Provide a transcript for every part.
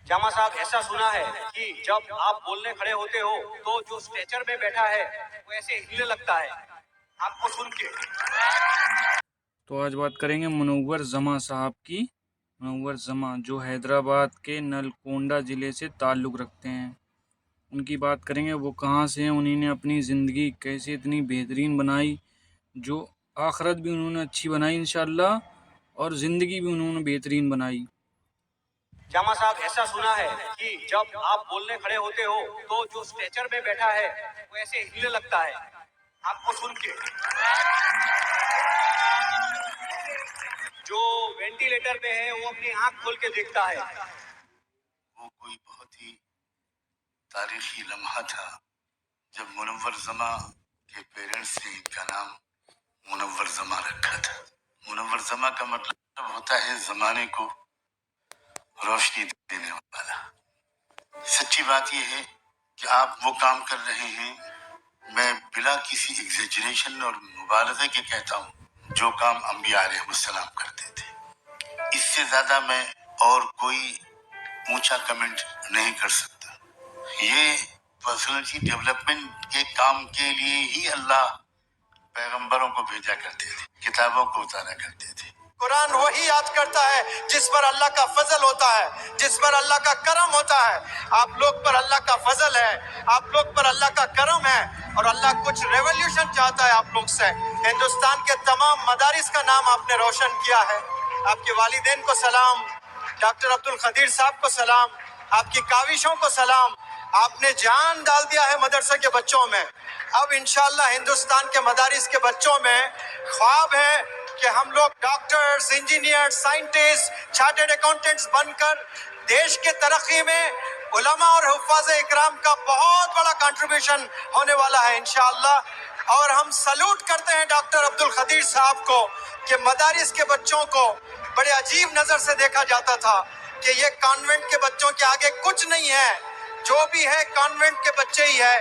जामा साहब, ऐसा सुना है कि जब आप बोलने खड़े होते हो तो जो स्ट्रेचर में बैठा है वो ऐसे हिलने लगता है आपको सुन के। तो आज बात करेंगे मुनव्वर जमा साहब की। मुनव्वर जमा जो हैदराबाद के नलकोंडा ज़िले से ताल्लुक़ रखते हैं, उनकी बात करेंगे। वो कहाँ से हैं, उन्हीं ने अपनी ज़िंदगी कैसे इतनी बेहतरीन बनाई, जो आखिरत भी उन्होंने अच्छी बनाई इंशाअल्लाह, और ज़िंदगी भी उन्होंने बेहतरीन बनाई। जामा साहब, ऐसा सुना है कि जब आप बोलने खड़े होते हो तो जो स्ट्रेचर में बैठा है वो ऐसे हिलने लगता है आपको सुन के। जो वेंटिलेटर पे है वो अपनी आंख खोल के देखता है। वो कोई बहुत ही तारीखी लम्हा था जब मुनव्वर जमा के पेरेंट्स ने इनका नाम मुनव्वर जमा रखा था। मुनव्वर जमा का मतलब होता है जमाने को रोशनी देने वाला। सच्ची बात यह है कि आप वो काम कर रहे हैं, मैं बिला किसी एग्जेजरेशन और मुबालगे के कहता हूँ, जो काम अंबिया अलैहिस्सलाम करते थे। इससे ज्यादा मैं और कोई ऊंचा कमेंट नहीं कर सकता। ये पर्सनैलिटी डेवलपमेंट के काम के लिए ही अल्लाह पैगंबरों को भेजा करते थे, किताबों को उतारा करते थे। कुरान वही याद करता है जिस पर अल्लाह का फजल होता है, जिस पर अल्लाह का करम होता है। आप लोग पर अल्लाह का फजल है, आप लोग पर अल्लाह का करम है, और अल्लाह कुछ रेवोल्यूशन चाहता है आप लोग से। हिंदुस्तान के तमाम मदारिस का नाम आपने रोशन किया है। आपके वालिदैन को सलाम, डॉक्टर अब्दुल खदीर साहब को सलाम, आपकी काविशों को सलाम। आपने जान डाल दिया है मदरसे के बच्चों में। अब इंशाअल्लाह हिंदुस्तान के मदारिस के बच्चों में ख्वाब है कि हम लोग doctors, engineer, scientist, chartered accountants बनकर देश के तरक्की में उलमा और हुफ्फाज़ इकराम का बहुत बड़ा कंट्रीब्यूशन होने वाला है इंशाअल्लाह। और हम सल्यूट करते हैं डॉक्टर अब्दुल खदीर साहब को कि मदारिस के बच्चों को बड़े अजीब नजर से देखा जाता था कि ये कॉन्वेंट के बच्चों के आगे कुछ नहीं है, जो भी है कॉन्वेंट के बच्चे ही है,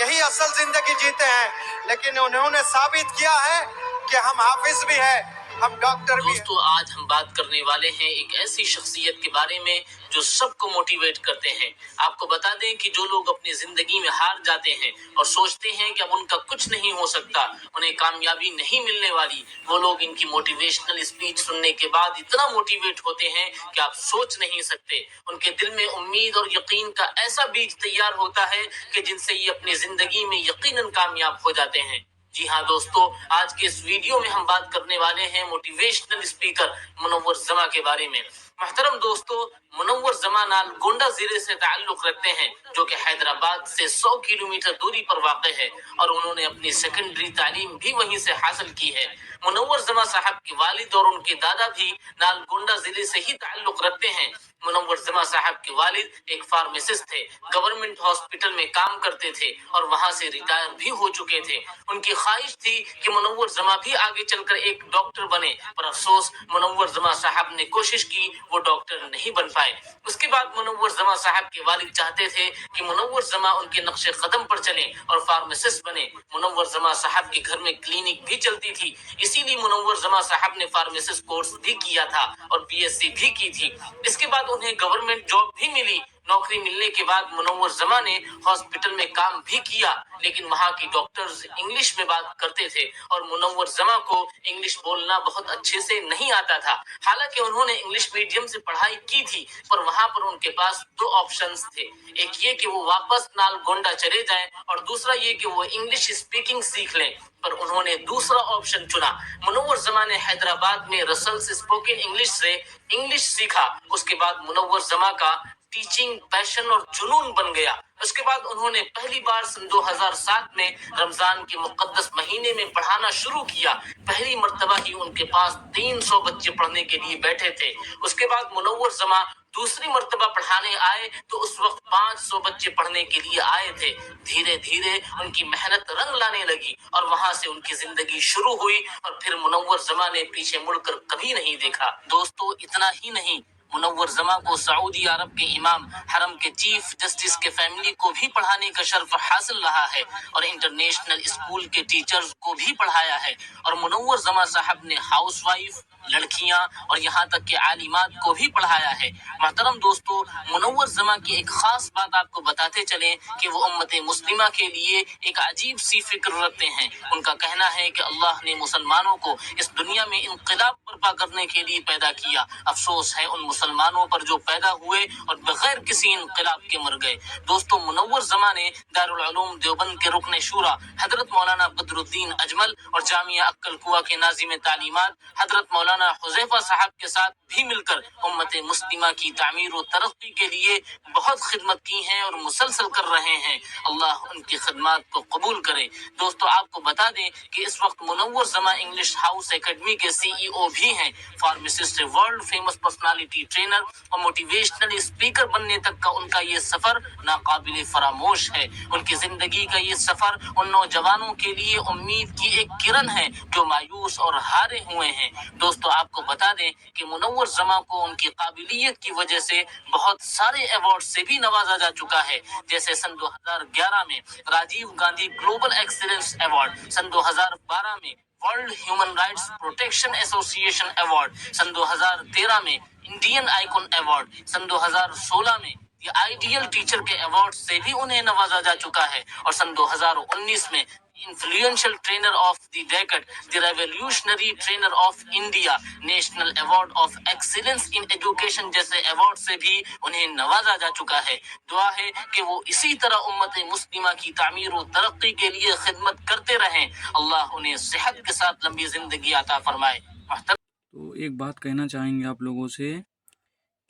यही असल जिंदगी जीते हैं। लेकिन उन्होंने साबित किया है कि हम हाफिज भी है, हम डॉक्टर भी। दोस्तों, आज हम बात करने वाले हैं एक ऐसी शख्सियत के बारे में जो सबको मोटिवेट करते हैं। आपको बता दें कि जो लोग अपनी जिंदगी में हार जाते हैं और सोचते हैं कि अब उनका कुछ नहीं हो सकता, उन्हें कामयाबी नहीं मिलने वाली, वो लोग इनकी मोटिवेशनल स्पीच सुनने के बाद इतना मोटिवेट होते हैं कि आप सोच नहीं सकते। उनके दिल में उम्मीद और यकीन का ऐसा बीज तैयार होता है कि जिनसे ये अपनी जिंदगी में यकीनन कामयाब हो जाते हैं। जी हाँ दोस्तों, आज के इस वीडियो में हम बात करने वाले हैं मोटिवेशनल स्पीकर मुनव्वर जमा के बारे में। महतरम दोस्तों, मुनव्वर जमा नालगोंडा जिले से ताल्लुक रखते हैं, जो कि हैदराबाद से 100 किलोमीटर दूरी पर वाक़ है, और उन्होंने अपनी सेकेंडरी तालीम भी वहीं से हासिल की है। मुनव्वर जमा साहब के वालिद और उनके दादा भी नालगोंडा जिले से ही ताल्लुक रखते हैं। मुनव्वर जमा साहब के वालिद एक फार्मासिस्ट थे, गवर्नमेंट हॉस्पिटल में काम करते थे और वहां से रिटायर भी हो चुके थे। उनकी ख्वाहिश थी कि मुनव्वर जमा भी आगे चलकर एक डॉक्टर बने, पर अफसोस मुनव्वर जमा साहब ने कोशिश की, वो डॉक्टर नहीं बन पाए। उसके बाद मुनव्वर जमा साहब के वालिद चाहते थे कि मुनव्वर जमा उनके नक्शे कदम पर चले और फार्मासिस्ट बने। मुनव्वर जमा साहब के घर में क्लिनिक भी चलती थी, इसीलिए मुनव्वर जमा साहब ने फार्मासिस्ट कोर्स भी किया था और बीएससी भी की थी। इसके बाद उन्हें गवर्नमेंट जॉब भी मिली। नौकरी मिलने के बाद मुनव्वर जमा ने हॉस्पिटल में काम भी किया, लेकिन वहाँ की डॉक्टर्स इंग्लिश में बात करते थे और मुनव्वर जमा को इंग्लिश बोलना बहुत अच्छे से नहीं आता था। हालांकि उन्होंने इंग्लिश मीडियम से पढ़ाई की थी, पर वहाँ पर उनके पास दो ऑप्शंस थे। एक ये कि वो वापस नालगोंडा चले जाएं, और दूसरा ये कि वो इंग्लिश स्पीकिंग सीख लें, पर उन्होंने दूसरा ऑप्शन चुना। मुनव्वर जमा ने हैदराबाद में रसल्स स्पोकन इंग्लिश से इंग्लिश सीखा। उसके बाद मुनव्वर जमा का टीचिंग पैशन और जुनून बन गया। उसके बाद उन्होंने पहली बार सन 2007 में रमजान के मुकद्दस महीने में पढ़ाना शुरू किया। पहली मर्तबा ही उनके पास 300 बच्चे पढ़ने के लिए बैठे थे। उसके बाद मुनव्वर जमा दूसरी मर्तबा पढ़ाने आए तो उस वक्त 500 बच्चे पढ़ने के लिए आए थे। धीरे धीरे उनकी मेहनत रंग लाने लगी और वहां से उनकी जिंदगी शुरू हुई, और फिर मुनव्वर जमा ने पीछे मुड़कर कभी नहीं देखा। दोस्तों, इतना ही नहीं, मुनव्वर जमा को सऊदी अरब के इमाम हरम के चीफ जस्टिस के फैमिली को भी पढ़ाने का शर्फ हासिल रहा है और इंटरनेशनल स्कूल के टीचर्स को भी पढ़ाया है। और मुनव्वर जमा साहब ने हाउसवाइफ, लड़कियां और यहाँ तक के आलिमात को भी पढ़ाया है। मोहतरम दोस्तों, मुनव्वर जमा की एक खास बात आपको बताते चलें कि वो उम्मत मुस्लिमा के लिए एक अजीब सी फिक्र रखते हैं। उनका कहना है कि अल्लाह ने मुसलमानों को इस दुनिया में इनकलाब बर्पा करने के लिए पैदा किया। अफसोस है उन मुसलमानों पर जो पैदा हुए और बगैर किसी इनकलाब के मर गए। दोस्तों, मुनव्वर जमा ने दारुल उलूम देवबंद के रुकन शूरा हजरत मौलाना बदरुद्दीन अजमल और जामिया अक्कल कुआ के नाजिम तालीमात हजरत मौलाना हुज़ैफा साहब के साथ भी मिलकर उम्मत मुस्लिमा की तामीर और तरक्की के लिए बहुत खिदमत की है और मुसलसल कर रहे हैं। अल्लाह उनकी खिदमत को कबूल करे। दोस्तों, आपको बता दें कि इस वक्त मुनव्वर जमा इंग्लिश हाउस एकेडमी के CEO भी हैं। Pharmacist, world famous personality trainer और मोटिवेशनल स्पीकर बनने तक का उनका ये सफर नाकाबिले फरामोश है। उनकी जिंदगी का ये सफर उन नौजवानों के लिए उम्मीद की एक किरण है जो मायूस और हारे हुए हैं। दोस्तों, आपको बता दें कि मुनव्वर जमा को उनकी काबिलियत की वजह से बहुत सारे अवार्ड से भी नवाजा जा चुका है। जैसे सन 2011 में Rajiv Gandhi global excellence award, सन 2012 में world human rights protection association award, सन 2013 में इंडियन आइकॉन अवार्ड, सन 2016 में ये आइडियल टीचर के अवार्ड से भी उन्हें नवाजा जा चुका है और सन 2019 में influential trainer of the decade, the revolutionary trainer of India, national award of excellence in education जैसे अवार्ड से भी उन्हें नवाजा जा चुका है। दुआ है कि वो इसी तरह उम्मत मुस्लिमा की तामीर और तरक्की के लिए खिदमत करते रहें। अल्लाह उन्हें सेहत के साथ लंबी जिंदगी अता फरमाए। तो एक बात कहना चाहेंगे आप लोगों से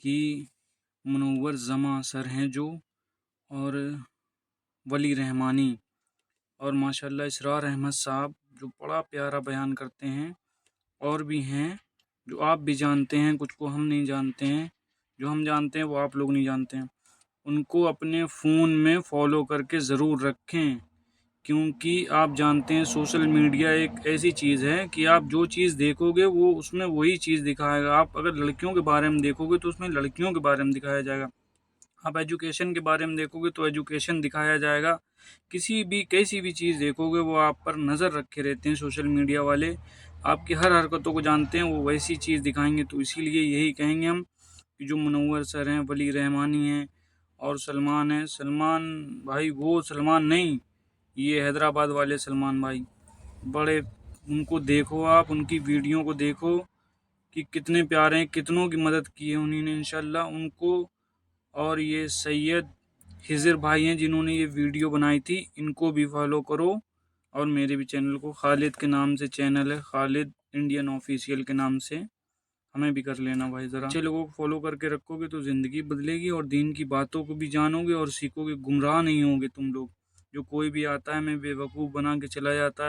कि मुनव्वर जमा सर हैं जो, और वली रहमानी और माशाल्लाह इसरार अहमद साहब जो बड़ा प्यारा बयान करते हैं, और भी हैं जो आप भी जानते हैं, कुछ को हम नहीं जानते हैं, जो हम जानते हैं वो आप लोग नहीं जानते हैं। उनको अपने फ़ोन में फॉलो करके ज़रूर रखें, क्योंकि आप जानते हैं सोशल मीडिया एक ऐसी चीज़ है कि आप जो चीज़ देखोगे वो उसमें वही चीज़ दिखाएगा। आप अगर लड़कियों के बारे में देखोगे तो उसमें लड़कियों के बारे में दिखाया जाएगा, आप एजुकेशन के बारे में देखोगे तो एजुकेशन दिखाया जाएगा, कैसी भी चीज़ देखोगे वो आप पर नज़र रखे रहते हैं सोशल मीडिया वाले। आपकी हर हरकतों को जानते हैं, वो वैसी चीज़ दिखाएंगे। तो इसीलिए यही कहेंगे हम कि जो मुनव्वर सर हैं, वली रहमानी हैं और सलमान हैं, सलमान भाई वो सलमान नहीं, ये हैदराबाद वाले सलमान भाई, बड़े उनको देखो, आप उनकी वीडियो को देखो कि कितने प्यारे हैं, कितनों की मदद की है उन्होंने इंशाल्लाह उनको। और ये सैयद हिजर भाई हैं जिन्होंने ये वीडियो बनाई थी, इनको भी फॉलो करो। और मेरे भी चैनल को, खालिद के नाम से चैनल है, खालिद इंडियन ऑफिशियल के नाम से, हमें भी कर लेना भाई ज़रा। अच्छे लोगों को फॉलो करके रखोगे तो ज़िंदगी बदलेगी और दीन की बातों को भी जानोगे और सीखोगे, गुमराह नहीं होगे तुम लोग। जो कोई भी आता है मैं बेवकूफ़ बना के चला जाता है।